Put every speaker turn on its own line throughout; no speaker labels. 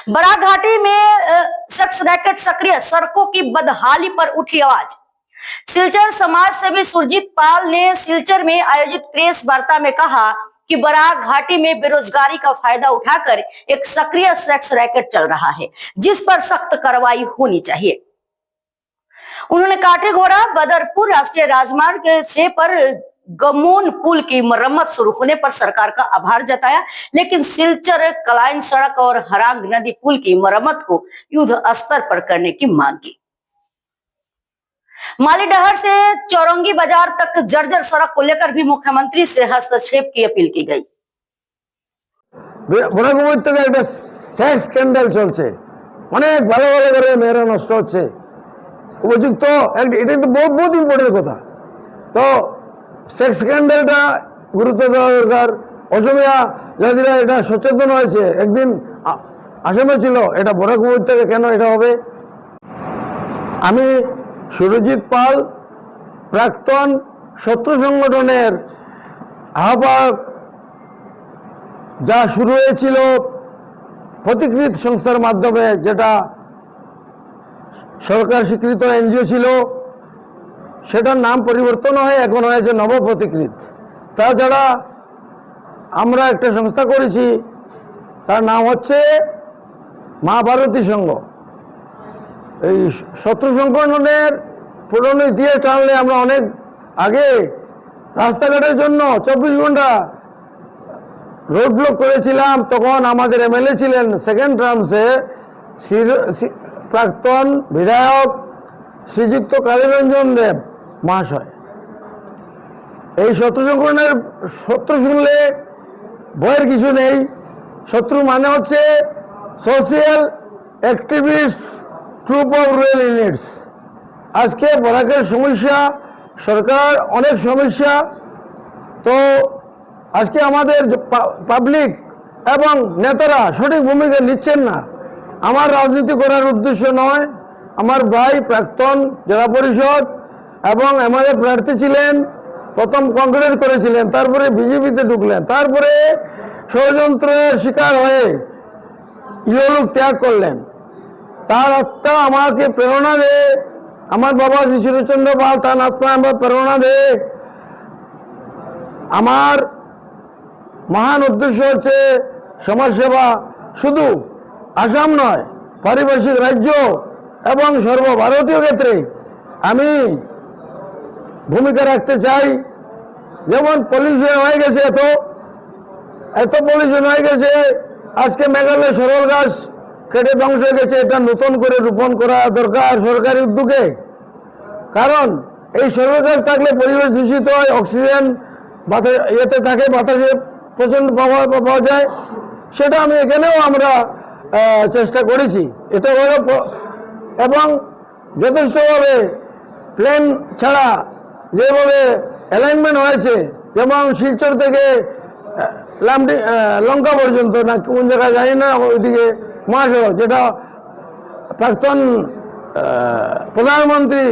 Barack घाटी में शख्स रैकेट सक्रिय, सड़कों की बदहाली पर उठी आवाज। सिलचर समाज सेवी सुरजीत पाल ने सिलचर में आयोजित प्रेस वार्ता में कहा कि बराक घाटी में बेरोजगारी का फायदा उठाकर एक सक्रिय सेक्स रैकेट चल रहा है, जिस पर सख्त कार्रवाई होनी चाहिए। उन्होंने काटेघोड़ा बदरपुर राष्ट्रीय राजमार्ग 6 पर गमून पुल की मरम्मत शुरू होने पर सरकार का आभार जताया, लेकिन सिलचर कलाइन सड़क और हरांग नदी पुल की मरम्मत को युद्ध स्तर पर करने की मांग की। मालीडहर से चौरंगी बाजार तक जर्जर सड़क को लेकर भी मुख्यमंत्री से हस्तक्षेप की अपील की गई।
सेक्स स्कैंडल चलছে অনেক ভালো ভালো করে মেয়েরা নষ্ট হচ্ছে উপযুক্ত এটা তো বহুত ইম্পর্টেন্ট কথা তো সেক্স স্ক্যান্ডালটা গুরুত্ব দেওয়া দরকার অসমীয়া জাতিরা এটা সচেতন হয়েছে একদিন আসামে ছিল এটা বরাক উপত্যকা কেন এটা হবে আমি সুরজিৎ পাল প্রাক্তন শত্রু সংগঠনের আহ্বায়ক যা শুরু হয়েছিল প্রতিকৃত সংস্থার মাধ্যমে যেটা সরকার স্বীকৃত এনজিও ছিল সেটার নাম পরিবর্তন হয়ে এখন হয়েছে নব প্রতিকৃত তাছাড়া আমরা একটা সংস্থা করেছি তার নাম হচ্ছে মা ভারতী সংঘ এই শত্রু সংগঠনের পুরনো ইতিহাস টানলে আমরা অনেক আগে রাস্তাঘাটের জন্য 24 ঘন্টা রোড ব্লক করেছিলাম তখন আমাদের এমএলএ ছিলেন সেকেন্ড টার্মসে প্রাক্তন বিধায়ক শ্রীযুক্ত কালীরঞ্জন দেব মহাশয় এই শত্রু সংগঠনের শত্রু শুনলে ভয়ের কিছু নেই শত্রু মানে হচ্ছে social activist troop of rural units আজকে বরাকের সমস্যা সরকার অনেক সমস্যা তো আজকে আমাদের পাবলিক এবং নেতারা সঠিক ভূমিকা নিচ্ছেন না আমার রাজনীতি করার উদ্দেশ্য নয় আমার ভাই প্রাক্তন জেলা পরিষদ এবং এমএলএ প্রার্থী ছিলেন প্রথম কংগ্রেস করেছিলেন তারপরে বিজেপিতে ঢুকলেন তারপরে ষড়যন্ত্রের শিকার হয়ে ইহলোক ত্যাগ করলেন তার আত্মা আমাকে প্রেরণা দেয় আমার বাবা শ্রী সুরেশচন্দ্র পাল তার আত্মা আমার প্রেরণা দেয় আমার মহান উদ্দেশ্য হচ্ছে সমাজসেবা শুধু আসাম নয় পারিপার্শ্বিক রাজ্য এবং সর্বভারতীয় ক্ষেত্রে আমি ভূমিকা রাখতে চাই যেমন পলিউশন হয়ে গেছে এত পলিউশন হয়ে গেছে আজকে মেঘালয় সরল গাছ কেটে ধ্বংস হয়ে গেছে এটা নতুন করে রোপণ করা দরকার সরকারি উদ্যোগে কারণ এই সরল গাছ থাকলে পরিবেশ দূষিত হয় অক্সিজেন ইয়েতে থাকে বাতাসে প্রচণ্ড পাওয়া যায় সেটা আমি এখানেও আমরা চেষ্টা করেছি এটা হলো এবং যথেষ্টভাবে প্লেন ছাড়া যেভাবে অ্যালাইনমেন্ট হয়েছে যেমন শিলচর থেকে লঙ্কা পর্যন্ত না কোন জায়গায় জানি না ওইদিকে মহাসড়ক যেটা প্রাক্তন প্রধানমন্ত্রী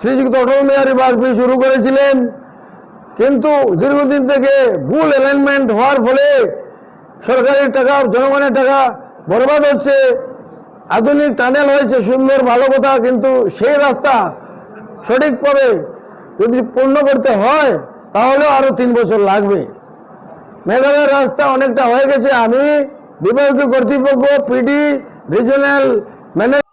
শ্রীযুক্ত অটল বিহারী বাজপেয়ী শুরু করেছিলেন কিন্তু দীর্ঘদিন থেকে ভুল অ্যালাইনমেন্ট হওয়ার ফলে সরকারি টাকা জনগণের টাকা বরবাদ হচ্ছে আধুনিক টানেল হয়েছে সুন্দর ভালো কথা কিন্তু সেই রাস্তা সঠিকভাবে যদি পূর্ণ করতে হয় তাহলেও আরো 3 বছর লাগবে মেঘালয়ের রাস্তা অনেকটা হয়ে গেছে আমি বিভাগীয় কর্তৃপক্ষ পিডি রিজিওনাল ম্যানেজার